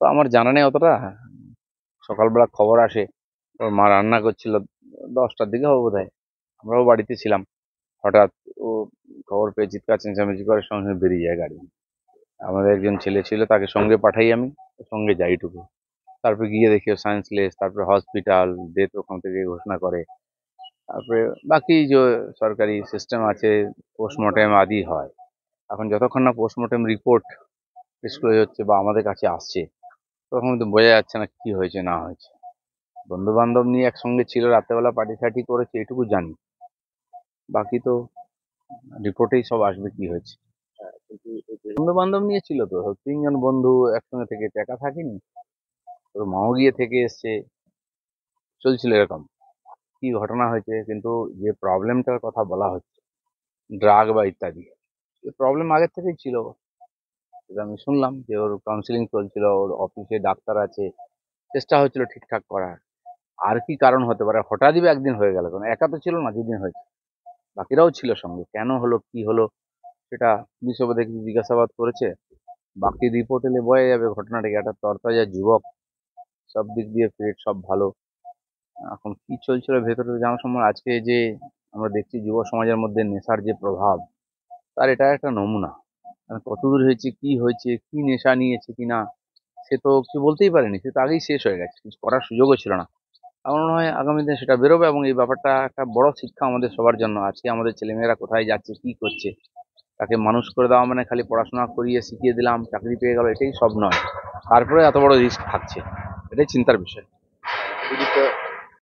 তো আমার জানা নেই অতটা। সকালবেলা খবর আসে ওর মা রান্না করছিল, 10টার দিকে হবে বোধহয়। আমরাও বাড়িতে ছিলাম। হঠাৎ ও খবর পেয়ে চিৎকার চেঁচামেচি করে সঙ্গে সঙ্গে বেরিয়ে যায় গাড়ি। আমাদের একজন ছেলে ছিল, তাকে সঙ্গে পাঠাই আমি, ওর সঙ্গে যাইটুকু। তারপরে গিয়ে দেখি সায়েন্সলেস, তারপরে হসপিটাল, ডেথ ওখান থেকে ঘোষণা করে। তারপরে বাকি যে সরকারি সিস্টেম আছে, পোস্টমর্টেম আদি হয়। এখন যতক্ষণ না পোস্টমর্টেম রিপোর্ট ডিসক্লোজ হচ্ছে বা আমাদের কাছে আসছে, তখন তো বোঝা যাচ্ছে না কি হয়েছে না হয়েছে। বন্ধু বান্ধব নিয়ে একসঙ্গে ছিল, রাত্রেবেলা পার্টি সার্টি করেছে, এটুকু জানি। বাকি তো রিপোর্টেই সব আসবে কি হয়েছে। বন্ধু বান্ধব নিয়ে ছিল তো, 3জন বন্ধু একসঙ্গে থেকে একা থাকিনি। তোর মাও গিয়ে থেকে এসছে, চলছিল এরকম। কি ঘটনা হয়েছে, কিন্তু যে প্রবলেমটার কথা বলা হচ্ছে, ড্রাগ বা ইত্যাদি, এই প্রবলেম আগের থেকেই ছিল। যেটা আমি শুনলাম যে ওর কাউন্সিলিং চলছিল, ওর অফিসে ডাক্তার আছে, চেষ্টা হচ্ছিল ঠিকঠাক করার। আর কি কারণ হতে পারে, হঠাৎই বা একদিন হয়ে গেল, কারণ একা তো ছিল না যেদিন হয়েছে, বাকিরাও ছিল সঙ্গে। কেন হলো কি হলো সেটা পুলিশ দেখি জিজ্ঞাসাবাদ করেছে। বাকি রিপোর্ট এলে বোঝা যাবে ঘটনাটাকে। একটা তরতাজা যুবক, সব দিক দিয়ে ফিট, সব ভালো। এখন কি চলছিল ভেতরে জানার সময়, আজকে যে আমরা দেখছি যুব সমাজের মধ্যে নেশার যে প্রভাব, তার এটা একটা নমুনা। মানে কতদূর হয়েছে, কি হয়েছে, কি নেশা নিয়েছে কিনা, সে তো কিছু বলতেই পারেনি। সে তো আগেই শেষ হয়ে গেছে, কিছু করার সুযোগও ছিল না। আমার মনে হয় আগামী দিনে সেটা বেরোবে, এবং এই ব্যাপারটা একটা বড় শিক্ষা আমাদের সবার জন্য। আজকে আমাদের ছেলেমেয়েরা কোথায় যাচ্ছে, কি করছে, তাকে মানুষ করে দেওয়া মানে খালি পড়াশোনা করিয়ে শিখিয়ে দিলাম, চাকরি পেয়ে গেল, এটাই সব নয়। তারপরে এত বড় রিস্ক থাকছে, এটাই চিন্তার বিষয়।